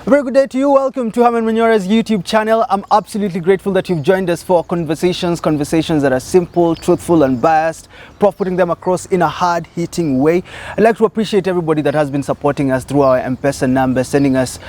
A very good day to you. Welcome to Herman Manyora's YouTube channel. I'm absolutely grateful that you've joined us for conversations that are simple, truthful, and biased, putting them across in a hard-hitting way. I'd like to appreciate everybody that has been supporting us through our M-Pesa number, sending us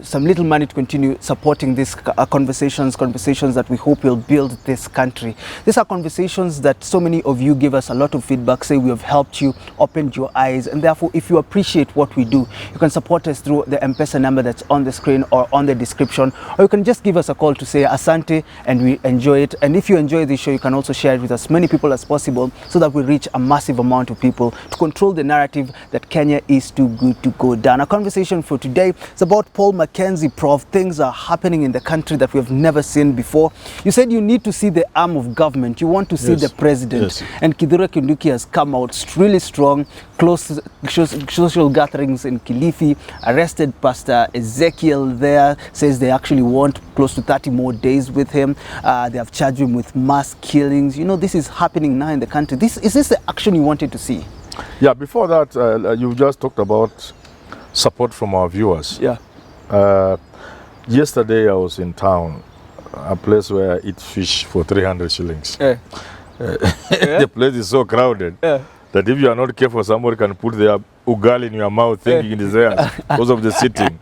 some little money to continue supporting these conversations that we hope will build this country. These are conversations that so many of you give us a lot of feedback, say we have helped you, opened your eyes, and therefore if you appreciate what we do, you can support us through the M-Pesa number that's on the screen or on the description, or you can just give us a call to say asante and we enjoy it. And if you enjoy this show, you can also share it with as many people as possible so that we reach a massive amount of people to control the narrative that Kenya is too good to go down. Our conversation for today is about Paul Mackenzie, Prof. Things are happening in the country that we have never seen before. You said you need to see the arm of government. You want to see the president. And Kithure Kindiki has come out really strong, close social gatherings in Kilifi, arrested Pastor Ezekiel there, says they actually want close to 30 more days with him. They have charged him with mass killings. You know, this is happening now in the country. Is this the action you wanted to see? Yeah, before that, you just talked about support from our viewers. Yeah. Yesterday I was in town, a place where I eat fish for 300 shillings. The place is so crowded. That if you are not careful, somebody can put their ugali in your mouth thinking it is theirs because of the sitting.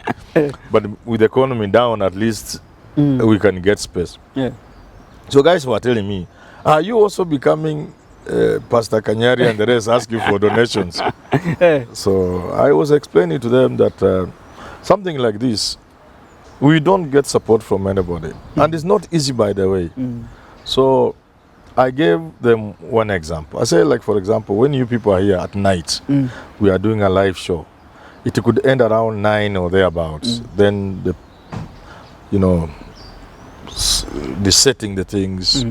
But with the economy down, at least we can get space. So guys were telling me, are you also becoming Pastor Kanyari and the rest asking for donations? So I was explaining to them that something like this, we don't get support from anybody. And it's not easy, by the way. So I gave them one example. I say, like, for example, when you people are here at night, we are doing a live show. It could end around 9 or thereabouts. Then, the setting the things,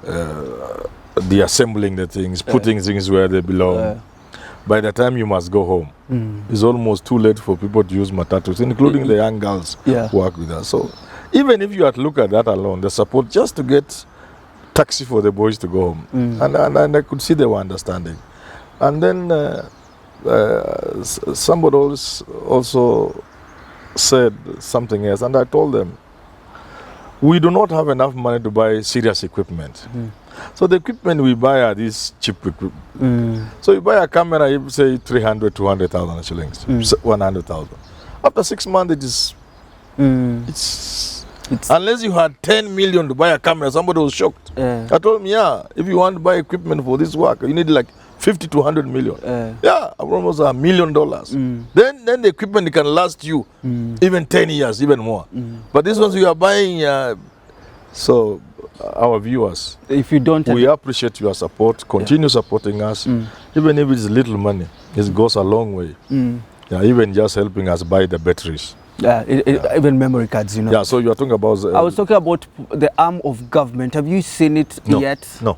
the assembling the things, putting things where they belong. By the time you must go home, it's almost too late for people to use matatus, including the young girls who work with us. So even if you had to look at that alone, the support just to get taxi for the boys to go home, and I could see they were understanding. And then somebody else also said something else, and I told them, we do not have enough money to buy serious equipment. So the equipment we buy are these cheap equipment. So you buy a camera, you say 300, 200,000 shillings, 100,000. After 6 months, it's unless you had 10 million to buy a camera, somebody was shocked. I told him, if you want to buy equipment for this work, you need like 50 to 100 million. Almost $1 million. Then the equipment can last you even 10 years, even more. But this ones you are buying, so our viewers, if you don't, we appreciate your support. Continue supporting us, even if it's little money. It goes a long way. Even just helping us buy the batteries. Even memory cards, you know. Yeah, so you are talking about... I was talking about the arm of government. Have you seen it yet? No.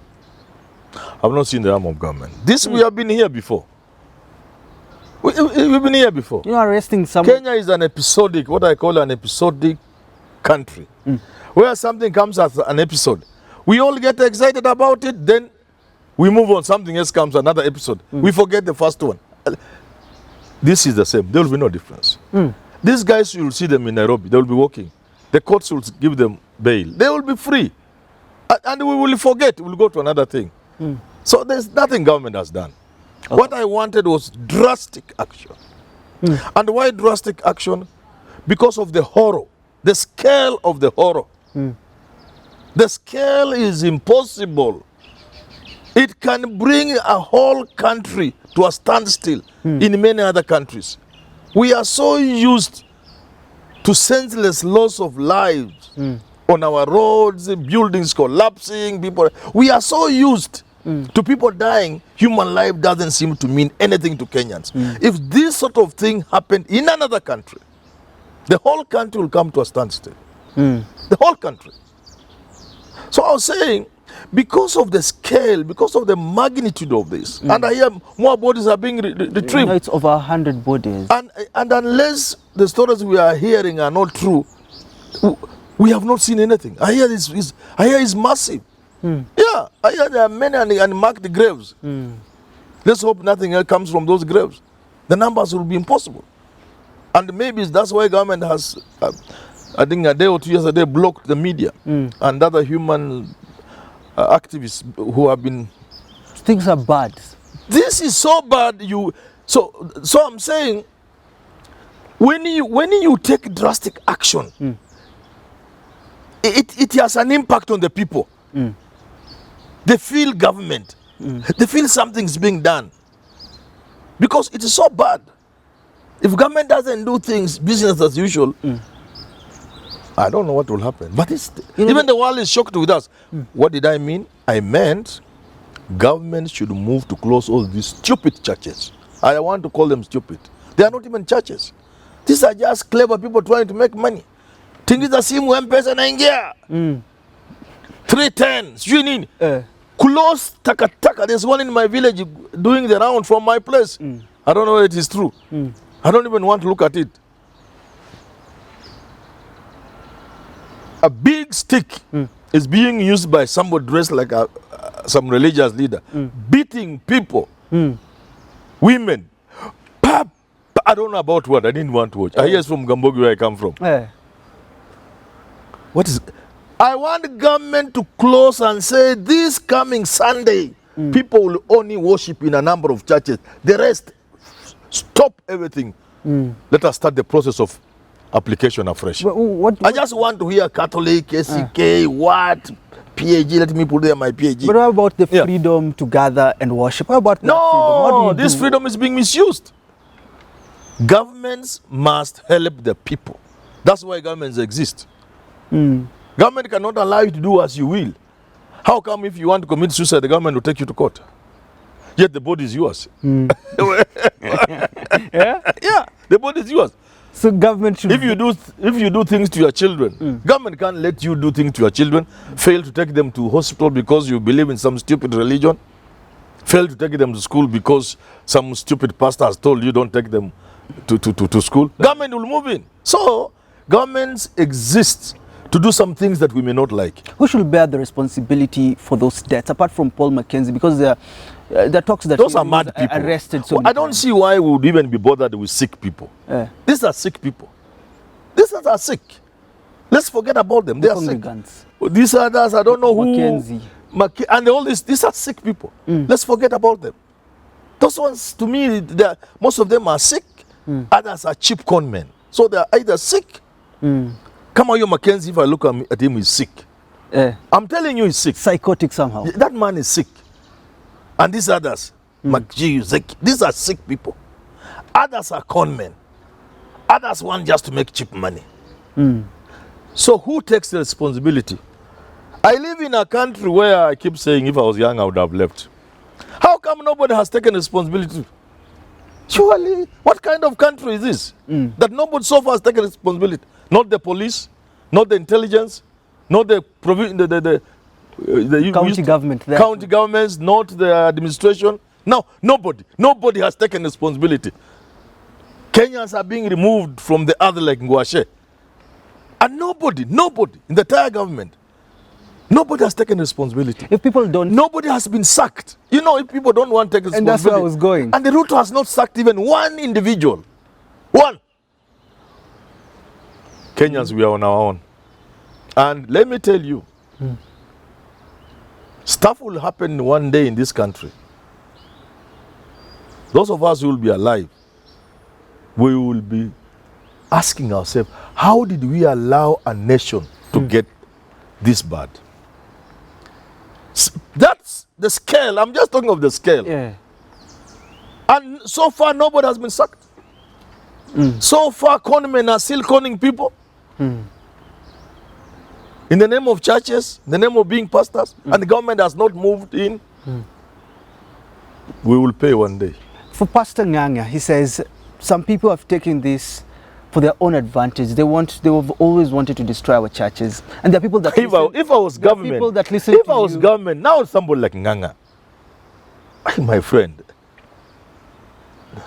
I've not seen the arm of government. This, we have been here before. We've been here before. You are arresting someone. Kenya is an episodic, what I call an episodic country. Where something comes as an episode, we all get excited about it, then we move on. Something else comes, another episode. We forget the first one. This is the same. There will be no difference. These guys, you will see them in Nairobi. They will be walking. The courts will give them bail. They will be free. And we will forget. We'll go to another thing. So there's nothing government has done. What I wanted was drastic action. And why drastic action? Because of the horror. The scale of the horror. The scale is impossible. It can bring a whole country to a standstill in many other countries. We are so used to senseless loss of lives on our roads, buildings collapsing, people. We are so used to people dying. Human life doesn't seem to mean anything to Kenyans. If this sort of thing happened in another country, the whole country will come to a standstill. The whole country. So I was saying, because of the scale, because of the magnitude of this, and I hear more bodies are being retrieved. You know, it's over 100 bodies. And unless the stories we are hearing are not true, we have not seen anything. I hear it's massive. Yeah, I hear there are many unmarked graves. Let's hope nothing else comes from those graves. The numbers will be impossible. And maybe that's why government has, I think a day or 2 years ago, blocked the media and other human activists who have been. Things are bad. This is so bad. So I'm saying, when you take drastic action, it has an impact on the people. They feel government. They feel something's being done. Because it is so bad. If government doesn't do things business as usual, I don't know what will happen. But even the world is shocked with us. What did I mean? I meant government should move to close all these stupid churches. I want to call them stupid. They are not even churches. These are just clever people trying to make money. Tingiza simu M-Pesa naingia. 310. Sijui nini. Close takataka. There's one in my village doing the round from my place. I don't know if it is true. I don't even want to look at it. A big stick is being used by somebody dressed like some religious leader, beating people, women. I don't know about what. I didn't want to watch. I hear it's from Gambogi where I come from. What is? I want government to close and say this coming Sunday, people will only worship in a number of churches. The rest, stop everything. Let us start the process of application afresh. I just want to hear Catholic, SEK, what, PAG, let me put there my PAG. But what about the freedom to gather and worship? What about no, this freedom is being misused. Governments must help the people. That's why governments exist. Government cannot allow you to do as you will. How come if you want to commit suicide, the government will take you to court? Yet the body is yours. Yeah, the body is yours. So government should. If you do things to your children, government can't let you do things to your children. Fail to take them to hospital because you believe in some stupid religion. Fail to take them to school because some stupid pastor has told you don't take them to school. Government will move in. So governments exist to do some things that we may not like. Who should bear the responsibility for those deaths, apart from Paul Mackenzie? Because there are talks that those are mad people. Arrested. So I don't see why we would even be bothered with sick people. These are sick people. These are sick. Let's forget about them. They are sick. These others, I don't know who. Mackenzie. And all this. These are sick people. Let's forget about them. Those ones, to me, most of them are sick. Others are cheap con men. So they are either sick. Come on, you Mackenzie, if I look at him, he's sick. I'm telling you, he's sick. Psychotic somehow. That man is sick. And these others, Ezekiel, these are sick people. Others are con men. Others want just to make cheap money. So who takes the responsibility? I live in a country where I keep saying if I was young, I would have left. How come nobody has taken responsibility? Surely, what kind of country is this? That nobody so far has taken responsibility. Not the police, not the intelligence, not the county government. County governments, not the administration. No, nobody has taken responsibility. Kenyans are being removed from the other like Ngwashe. And nobody in the entire government, nobody has taken responsibility. If people don't... Nobody has been sacked. You know, if people don't want to take responsibility. And that's where I was going. And the Ruto has not sacked even one individual. One. Kenyans, we are on our own. And let me tell you, stuff will happen one day in this country. Those of us who will be alive, we will be asking ourselves, how did we allow a nation to get this bad? That's the scale. I'm just talking of the scale. And so far, nobody has been sacked. So far, con men are still conning people. In the name of churches, in the name of being pastors, and the government has not moved in. We will pay one day. For Pastor Nganga, he says some people have taken this for their own advantage. They have always wanted to destroy our churches. And there are people that if I was government, people that listen if I was government, now somebody like Nganga, my friend,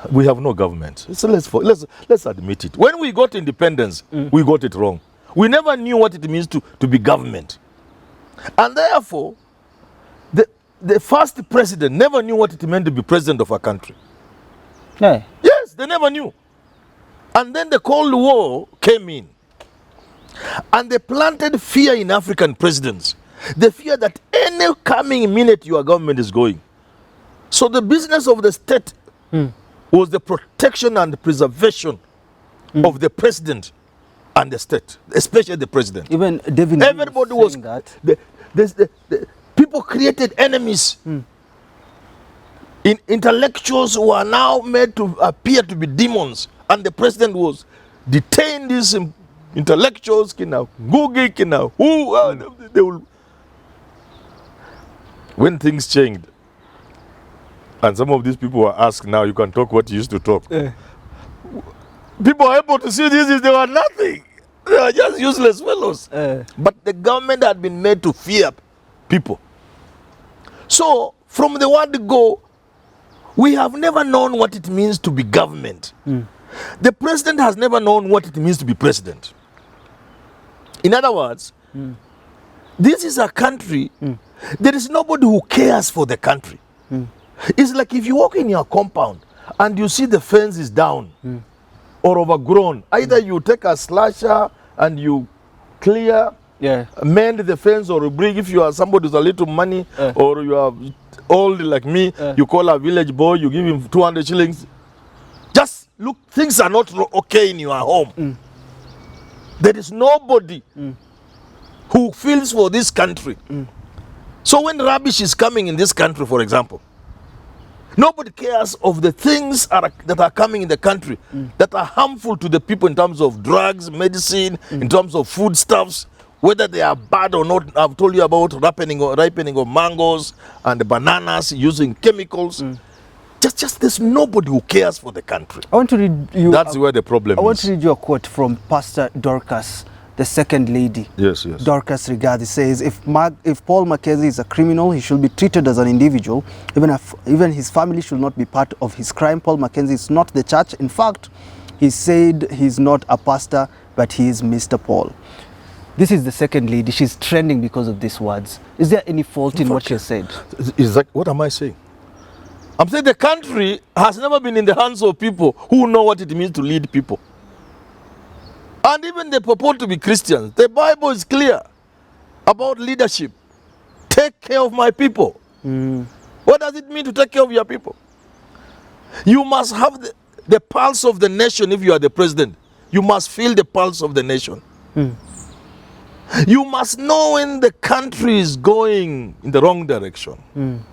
we have no government. So let's admit it. When we got independence, we got it wrong. We never knew what it means to be government. And therefore, the first president never knew what it meant to be president of a country. Yes, they never knew. And then the Cold War came in. And they planted fear in African presidents. The fear that any coming minute your government is going. So the business of the state was the protection and preservation of the president and the state, especially the president. Even David Everybody was that. The people created enemies. In intellectuals who are now made to appear to be demons, and the president was detained these intellectuals, kina Ngugi, kina who, they will. When things changed, and some of these people were asked, now you can talk what you used to talk. People are able to see this, they were nothing. They are just useless fellows. But the government had been made to fear people. So, from the word go, we have never known what it means to be government. The president has never known what it means to be president. In other words, this is a country, there is nobody who cares for the country. It's like if you walk in your compound and you see the fence is down or overgrown, either you take a slasher and you clear, mend the fence, or bring, if you are somebody with a little money, or you are old like me, you call a village boy, you give him 200 shillings. Just look, things are not okay in your home. There is nobody who feels for this country. So when rubbish is coming in this country, for example, nobody cares of the things that are coming in the country that are harmful to the people in terms of drugs, medicine, in terms of foodstuffs, whether they are bad or not. I've told you about ripening of mangoes and bananas using chemicals. Just there's nobody who cares for the country. I want to read you. That's where the problem is. I want to read you a quote from Pastor Dorcas, the second lady. Yes. Dorcas Rigathi says, if Paul Mackenzie is a criminal, he should be treated as an individual. Even his family should not be part of his crime. Paul Mackenzie is not the church. In fact, he said he's not a pastor, but he is Mr. Paul. This is the second lady. She's trending because of these words. Is there any fault in what she said? Is that, what am I saying? I'm saying the country has never been in the hands of people who know what it means to lead people. And even they purport to be Christians. The Bible is clear about leadership. Take care of my people. What does it mean to take care of your people? You must have the pulse of the nation. If you are the president, you must feel the pulse of the nation. You must know when the country is going in the wrong direction.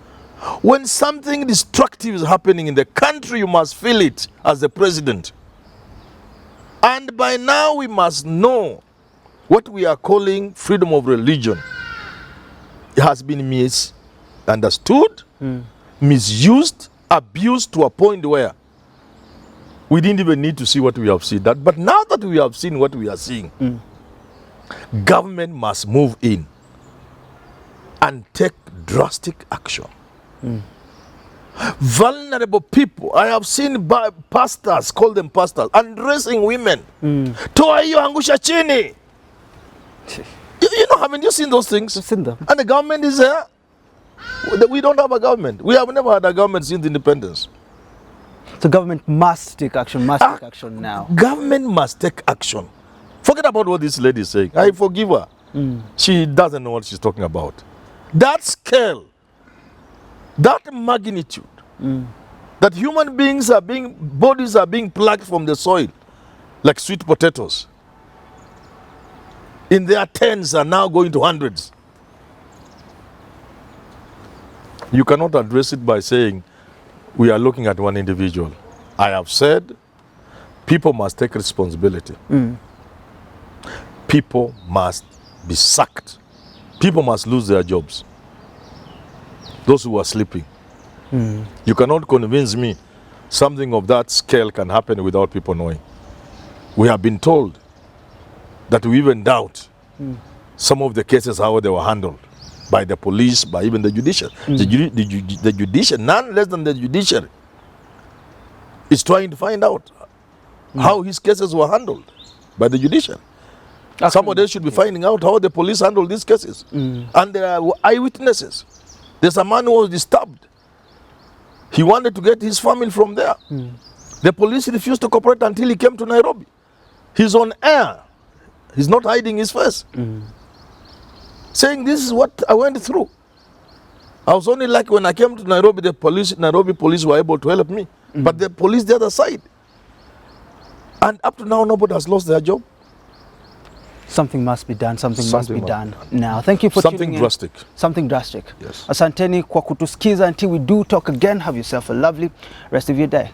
When something destructive is happening in the country, you must feel it as the president. And by now we must know what we are calling freedom of religion. It has been misunderstood, misused, abused to a point where we didn't even need to see what we have seen. But now that we have seen what we are seeing, government must move in and take drastic action. Vulnerable people, I have seen pastors, call them pastors, undressing women. Toa hiyo angusha chini. You know, haven't you seen those things? I've seen them. And the government is there. We don't have a government. We have never had a government since independence. So government must take action, take action now. Government must take action. Forget about what this lady is saying. I forgive her. She doesn't know what she's talking about. That scale, that magnitude, that human beings bodies are being plucked from the soil like sweet potatoes. In their tens are now going to hundreds. You cannot address it by saying, we are looking at one individual. I have said, people must take responsibility. People must be sacked. People must lose their jobs. Those who are sleeping. You cannot convince me something of that scale can happen without people knowing. We have been told that we even doubt some of the cases, how they were handled by the police, by even the judiciary. The judiciary, none less than the judiciary, is trying to find out how his cases were handled by the judiciary. Somebody should be finding out how the police handle these cases. And there are eyewitnesses. There's a man who was disturbed. He wanted to get his family from there. The police refused to cooperate until he came to Nairobi. He's on air. He's not hiding his face. Saying this is what I went through. I was only lucky when I came to Nairobi, Nairobi police were able to help me. But the police the other side. And up to now, nobody has lost their job. Something must be done. Something must be done now. Thank you for tuning in. Drastic. Something drastic. Yes. Asanteni kwa kutusikiza. Until we do talk again, have yourself a lovely rest of your day.